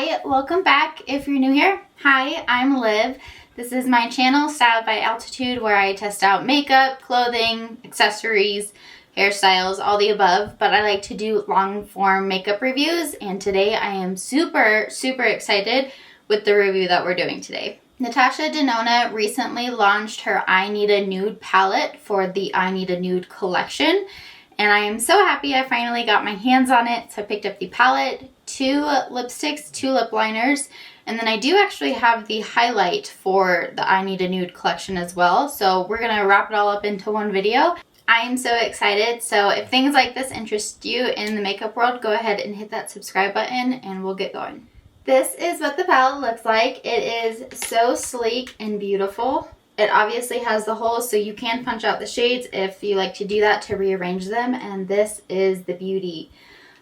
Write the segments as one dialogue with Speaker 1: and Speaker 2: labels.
Speaker 1: Hi, welcome back if you're new here. Hi, I'm Liv. This is my channel, Styled by Altitude, where I test out makeup, clothing, accessories, hairstyles, all the above, but I like to do long form makeup reviews, and today I am super excited with the review that we're doing today. Natasha Denona recently launched her I Need a Nude palette for the I Need a Nude collection, and I am so happy I finally got my hands on it. So I picked up the palette, 2 lipsticks, 2 lip liners, and then I do actually have the highlight for the I Need a Nude collection as well. So we're gonna wrap it all up into one video. I am so excited. So if things like this interest you in the makeup world, go ahead and hit that subscribe button and we'll get going. This is what the palette looks like. It is so sleek and beautiful. It obviously has the holes, so you can punch out the shades if you like to do that to rearrange them, and this is the beauty.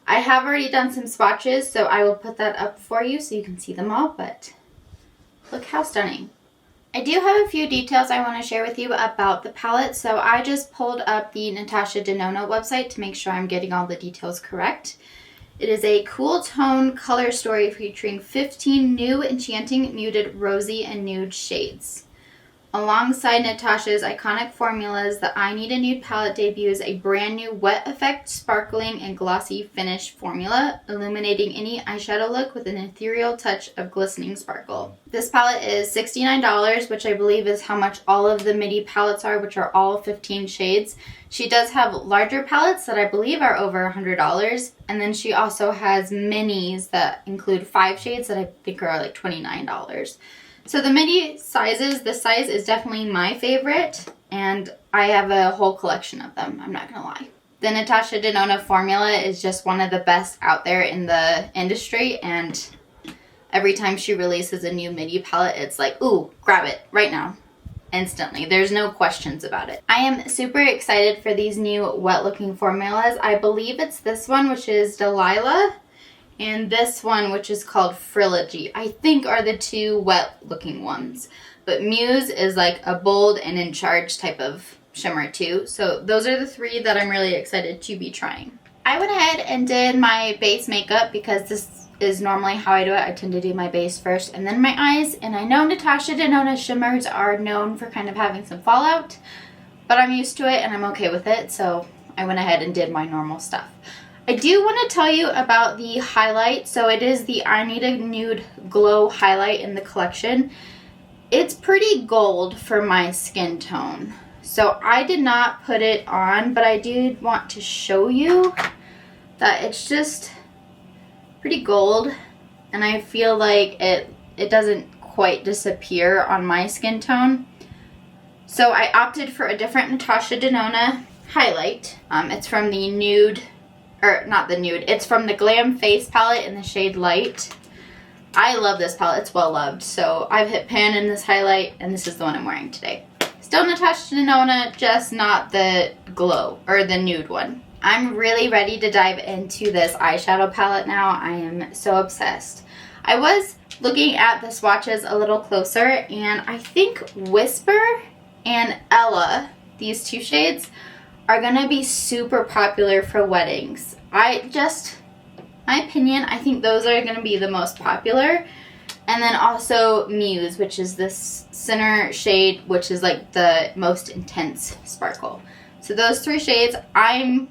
Speaker 1: I have already done some swatches, so I will put that up for you so you can see them all, but look how stunning. I do have a few details I want to share with you about the palette, so I just pulled up the Natasha Denona website to make sure I'm getting all the details correct. It is a cool tone color story featuring 15 new enchanting muted rosy and nude shades. Alongside Natasha's iconic formulas, the I Need a Nude palette debuts a brand new wet effect, sparkling, and glossy finish formula, illuminating any eyeshadow look with an ethereal touch of glistening sparkle. This palette is $69, which I believe is how much all of the midi palettes are, which are all 15 shades. She does have larger palettes that I believe are over $100, and then she also has minis that include 5 shades that I think are like $29. So the midi sizes, this size is definitely my favorite, and I have a whole collection of them, I'm not gonna lie. The Natasha Denona formula is just one of the best out there in the industry, and every time she releases a new midi palette, it's like, ooh, grab it right now, instantly. There's no questions about it. I am super excited for these new wet looking formulas. I believe it's this one, which is Delilah, and this one, which is called Frilogy, I think are the 2 wet looking ones. But Muse is like a bold and in charge type of shimmer too. So those are the 3 that I'm really excited to be trying. I went ahead and did my base makeup because this is normally how I do it. I tend to do my base first and then my eyes. And I know Natasha Denona shimmers are known for kind of having some fallout, but I'm used to it and I'm okay with it. So I went ahead and did my normal stuff. I do want to tell you about the highlight. So it is the I Need a Nude Glow highlight in the collection. It's pretty gold for my skin tone. So I did not put it on, but I did want to show you that it's just pretty gold. And I feel like it doesn't quite disappear on my skin tone. So I opted for a different Natasha Denona highlight. It's from the nude, or not the nude, it's from the Glam face palette in the shade Light. I love this palette, it's well loved. So I've hit pan in this highlight, and this is the one I'm wearing today. Still Natasha Denona, just not the glow, or the nude one. I'm really ready to dive into this eyeshadow palette now. I am so obsessed. I was looking at the swatches a little closer, and I think Whisper and Ella, these 2 shades, are gonna be super popular for weddings. My opinion, I think those are gonna be the most popular. And then also Muse, which is this center shade, which is like the most intense sparkle. So those 3 shades, I'm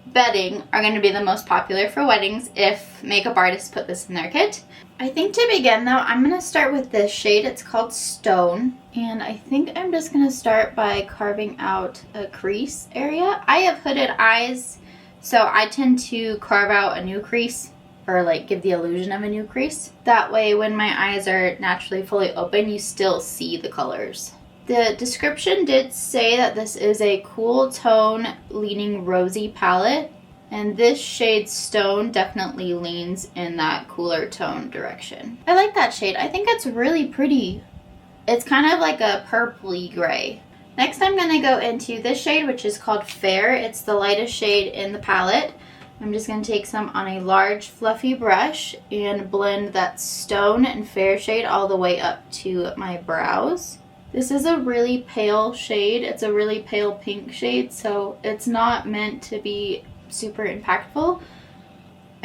Speaker 1: betting, are gonna be the most popular for weddings if makeup artists put this in their kit. I think to begin though, I'm gonna start with this shade. It's called Stone. And I think I'm just gonna start by carving out a crease area. I have hooded eyes, so I tend to carve out a new crease, or like give the illusion of a new crease. That way when my eyes are naturally fully open, you still see the colors. The description did say that this is a cool tone leaning rosy palette, and this shade Stone definitely leans in that cooler tone direction. I like that shade. I think it's really pretty. It's kind of like a purpley gray. Next I'm going to go into this shade, which is called Fair. It's the lightest shade in the palette. I'm just going to take some on a large fluffy brush and blend that Stone and Fair shade all the way up to my brows. This is a really pale shade. It's a really pale pink shade, so it's not meant to be super impactful.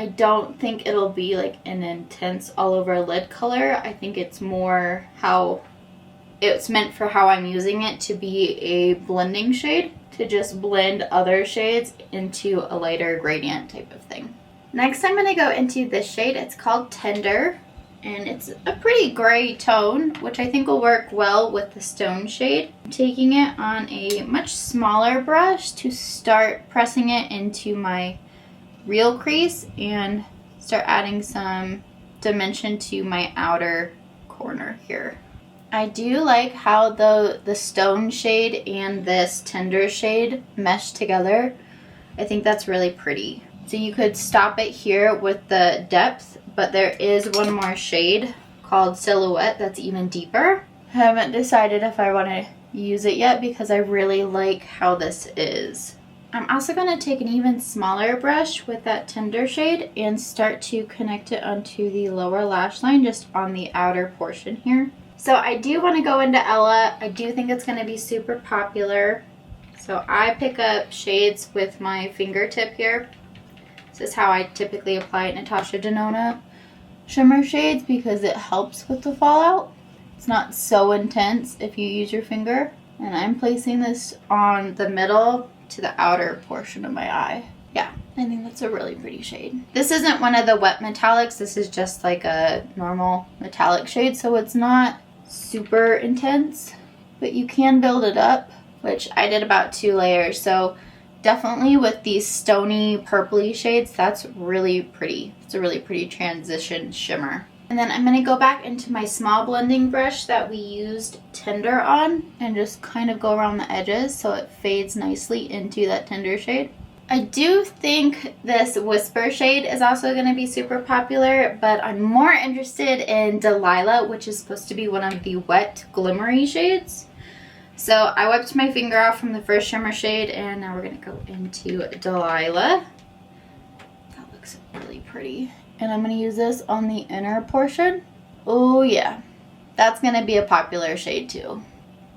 Speaker 1: I don't think it'll be like an intense all over lid color. I think it's more how it's meant for how I'm using it to be a blending shade, to just blend other shades into a lighter gradient type of thing. Next I'm going to go into this shade. It's called Tender, and it's a pretty gray tone, which I think will work well with the stone shade. I'm taking it on a much smaller brush to start pressing it into my real crease and start adding some dimension to my outer corner here. I do like how the stone shade and this Tender shade mesh together. I think that's really pretty. So you could stop it here with the depth, but there is one more shade called Silhouette that's even deeper. I haven't decided if I want to use it yet because I really like how this is. I'm also going to take an even smaller brush with that Tender shade and start to connect it onto the lower lash line, just on the outer portion here. So I do want to go into Ella. I do think it's going to be super popular. So I pick up shades with my fingertip here. This is how I typically apply Natasha Denona shimmer shades because it helps with the fallout. It's not so intense if you use your finger. And I'm placing this on the middle to the outer portion of my eye. Yeah, I think that's a really pretty shade. This isn't one of the wet metallics. This is just like a normal metallic shade, so it's not super intense, but you can build it up, which I did about 2 layers. So definitely with these stony purpley shades, that's really pretty. It's a really pretty transition shimmer. And then I'm going to go back into my small blending brush that we used Tender on and just kind of go around the edges so it fades nicely into that Tender shade. I do think this Whisper shade is also going to be super popular, but I'm more interested in Delilah, which is supposed to be one of the wet glimmery shades. So I wiped my finger off from the first shimmer shade, and now we're going to go into Delilah. That looks really pretty. And I'm going to use this on the inner portion. Oh yeah, that's going to be a popular shade too.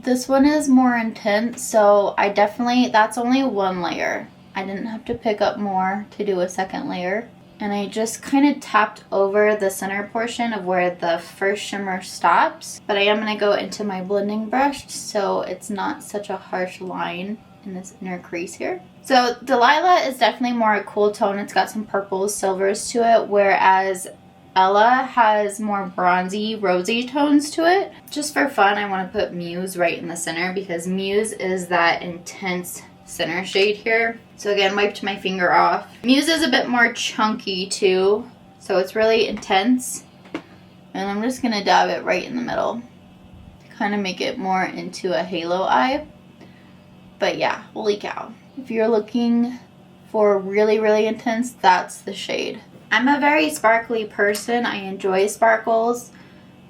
Speaker 1: This one is more intense, so that's only 1 layer. I didn't have to pick up more to do a second layer. And I just kind of tapped over the center portion of where the first shimmer stops. But I am going to go into my blending brush so it's not such a harsh line in this inner crease here. So Delilah is definitely more a cool tone. It's got some purples, silvers to it, whereas Ella has more bronzy, rosy tones to it. Just for fun, I want to put Muse right in the center because Muse is that intense center shade here. So again, wiped my finger off. Muse is a bit more chunky too, so it's really intense. And I'm just gonna dab it right in the middle to kind of make it more into a halo eye. But yeah, holy cow. If you're looking for really, really intense, that's the shade. I'm a very sparkly person. I enjoy sparkles.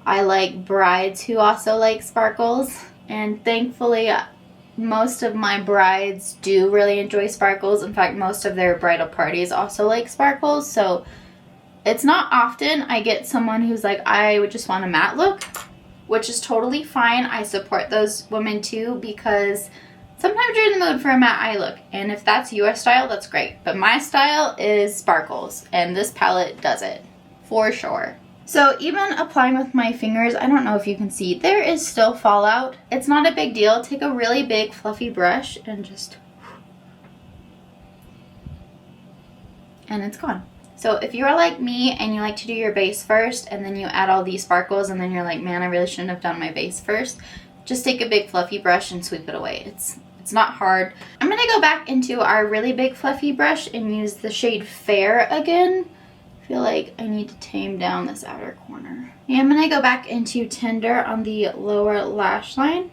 Speaker 1: I like brides who also like sparkles. And thankfully, most of my brides do really enjoy sparkles. In fact, most of their bridal parties also like sparkles. So it's not often I get someone who's like, I would just want a matte look, which is totally fine. I support those women too because sometimes you're in the mood for a matte eye look. And if that's your style, that's great. But my style is sparkles, and this palette does it for sure. So even applying with my fingers, I don't know if you can see, there is still fallout. It's not a big deal. Take a really big fluffy brush and just, and it's gone. So if you're like me and you like to do your base first and then you add all these sparkles and then you're like, man, I really shouldn't have done my base first, just take a big fluffy brush and sweep it away. It's not hard. I'm gonna go back into our really big fluffy brush and use the shade Fair again. I feel like I need to tame down this outer corner. And I'm gonna go back into Tender on the lower lash line.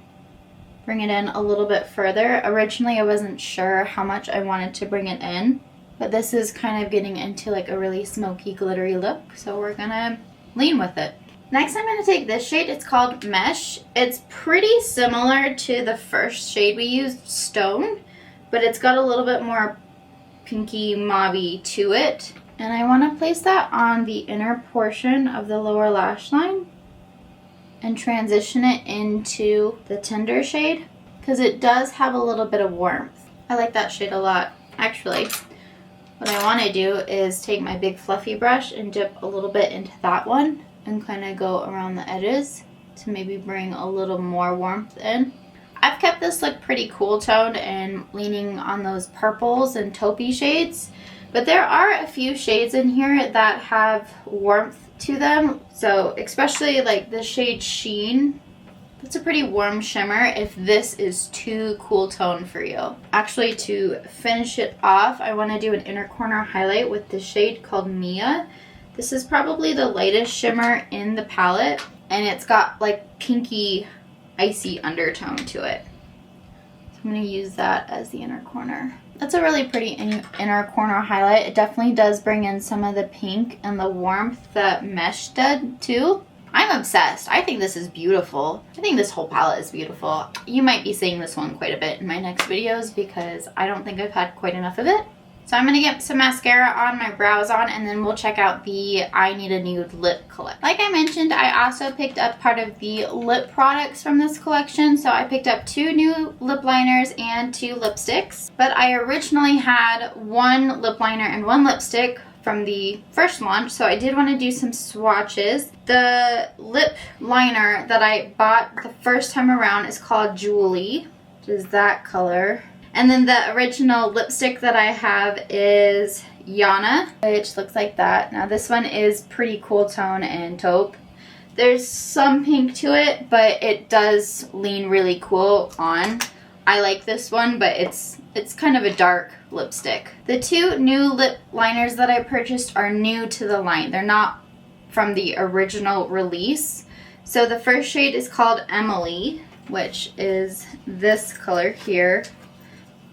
Speaker 1: Bring it in a little bit further. Originally I wasn't sure how much I wanted to bring it in, but this is kind of getting into like a really smoky, glittery look, so we're gonna lean with it. Next I'm gonna take this shade. It's called Mesh. It's pretty similar to the first shade we used, Stone, but it's got a little bit more pinky mauve-y to it. And I want to place that on the inner portion of the lower lash line and transition it into the Tender shade because it does have a little bit of warmth. I like that shade a lot. Actually, What I want to do is take my big fluffy brush and dip a little bit into that one and kind of go around the edges to maybe bring a little more warmth in. I've kept this look pretty cool toned and leaning on those purples and taupey shades, but there are a few shades in here that have warmth to them. So especially like the shade Sheen, that's a pretty warm shimmer if this is too cool tone for you. Actually, to finish it off, I want to do an inner corner highlight with the shade called Mia. This is probably the lightest shimmer in the palette, and it's got like pinky, icy undertone to it. So I'm going to use that as the inner corner. That's a really pretty inner corner highlight. It definitely does bring in some of the pink and the warmth that Mesh did too. I'm obsessed. I think this is beautiful. I think this whole palette is beautiful. You might be seeing this one quite a bit in my next videos because I don't think I've had quite enough of it. So I'm going to get some mascara on, my brows on, and then we'll check out the I Need a Nude lip collection. Like I mentioned, I also picked up part of the lip products from this collection. So I picked up 2 new lip liners and 2 lipsticks. But I originally had 1 lip liner and 1 lipstick from the first launch, so I did want to do some swatches. The lip liner that I bought the first time around is called Julie, which is that color. And then the original lipstick that I have is Yana, which looks like that. Now this one is pretty cool tone and taupe. There's some pink to it, but it does lean really cool on. I like this one, but it's kind of a dark lipstick. The 2 new lip liners that I purchased are new to the line. They're not from the original release. So the first shade is called Emily, which is this color here.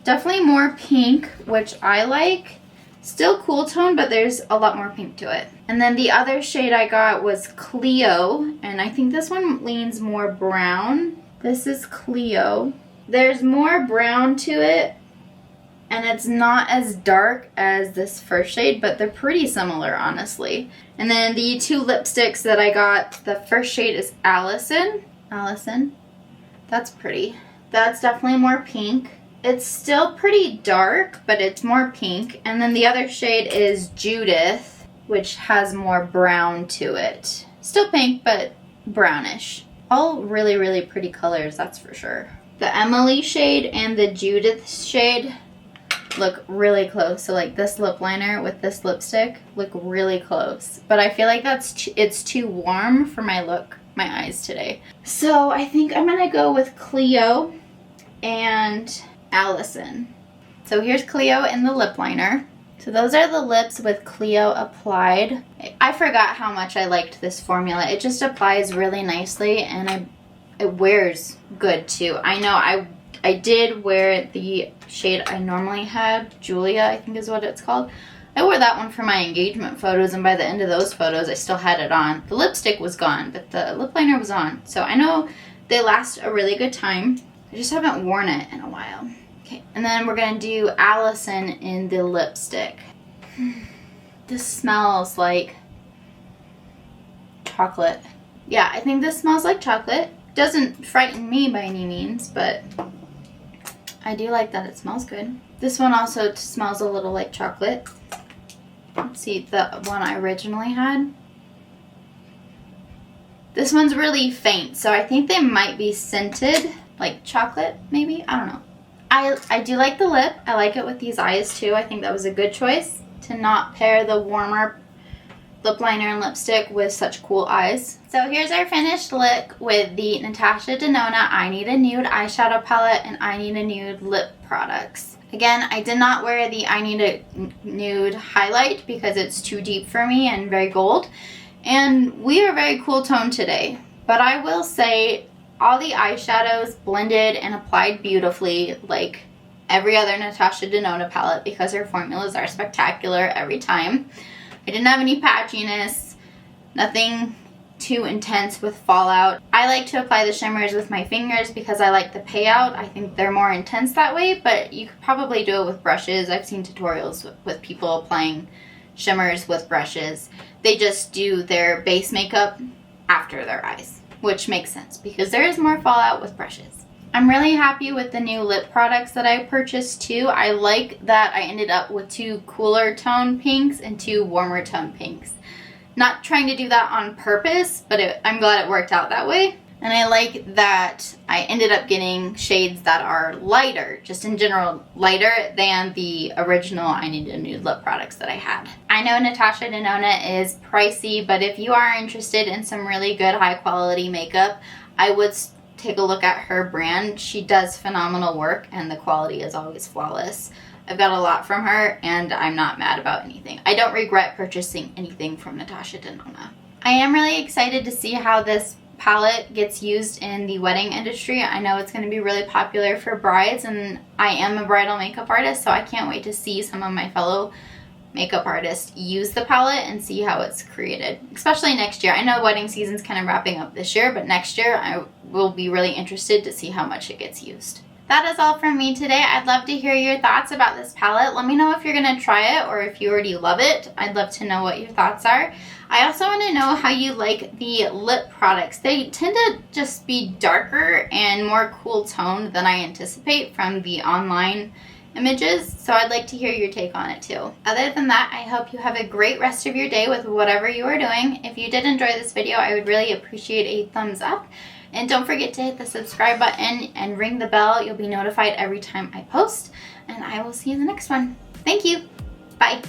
Speaker 1: Definitely more pink, which I like. Still cool tone, but there's a lot more pink to it. And then the other shade I got was Cleo, and I think this one leans more brown. This is Cleo. There's more brown to it, and it's not as dark as this first shade, but they're pretty similar, honestly. And then the 2 lipsticks that I got, the first shade is Allison. Allison. That's pretty. That's definitely more pink. It's still pretty dark, but it's more pink. And then the other shade is Judith, which has more brown to it. Still pink, but brownish. All really, really pretty colors, that's for sure. The Emily shade and the Judith shade look really close. So like this lip liner with this lipstick look really close. But I feel like it's too warm for my eyes today. So I think I'm gonna go with Cleo and Allison. So here's Cleo in the lip liner. So those are the lips with Cleo applied. I forgot how much I liked this formula. It just applies really nicely, and it wears good too. I know I did wear the shade I normally had, Julia I think is what it's called. I wore that one for my engagement photos, and by the end of those photos I still had it on. The lipstick was gone, but the lip liner was on. So I know they last a really good time. I just haven't worn it in a while. Okay, and then we're gonna do Allison in the lipstick. This smells like chocolate. Yeah, I think this smells like chocolate. Doesn't frighten me by any means, but I do like that it smells good. This one also smells a little like chocolate. Let's see, the one I originally had. This one's really faint, so I think they might be scented like chocolate, maybe? I don't know. I do like the lip. I like it with these eyes too. I think that was a good choice to not pair the warmer lip liner and lipstick with such cool eyes. So here's our finished look with the Natasha Denona I Need a Nude eyeshadow palette and I Need a Nude lip products. Again, I did not wear the I Need a Nude highlight because it's too deep for me and very gold. And we are very cool toned today. But I will say all the eyeshadows blended and applied beautifully like every other Natasha Denona palette because her formulas are spectacular every time. I didn't have any patchiness, nothing too intense with fallout. I like to apply the shimmers with my fingers because I like the payout. I think they're more intense that way, but you could probably do it with brushes. I've seen tutorials with people applying shimmers with brushes. They just do their base makeup after their eyes, which makes sense because there is more fallout with brushes. I'm really happy with the new lip products that I purchased too. I like that I ended up with 2 cooler tone pinks and 2 warmer tone pinks. Not trying to do that on purpose, but I'm glad it worked out that way. And I like that I ended up getting shades that are lighter, just in general lighter than the original I Need a Nude lip products that I had. I know Natasha Denona is pricey, but if you are interested in some really good high quality makeup, I would take a look at her brand. She does phenomenal work and the quality is always flawless. I've got a lot from her and I'm not mad about anything. I don't regret purchasing anything from Natasha Denona. I am really excited to see how this palette gets used in the wedding industry. I know it's going to be really popular for brides, and I am a bridal makeup artist, so I can't wait to see some of my fellow makeup artists use the palette and see how it's created, especially next year. I know wedding season's kind of wrapping up this year, but next year I will be really interested to see how much it gets used. That is all from me today. I'd love to hear your thoughts about this palette. Let me know if you're going to try it or if you already love it. I'd love to know what your thoughts are. I also want to know how you like the lip products. They tend to just be darker and more cool toned than I anticipate from the online images, so I'd like to hear your take on it too. Other than that, I hope you have a great rest of your day with whatever you are doing. If you did enjoy this video, I would really appreciate a thumbs up. And don't forget to hit the subscribe button and ring the bell. You'll be notified every time I post. And I will see you in the next one. Thank you. Bye.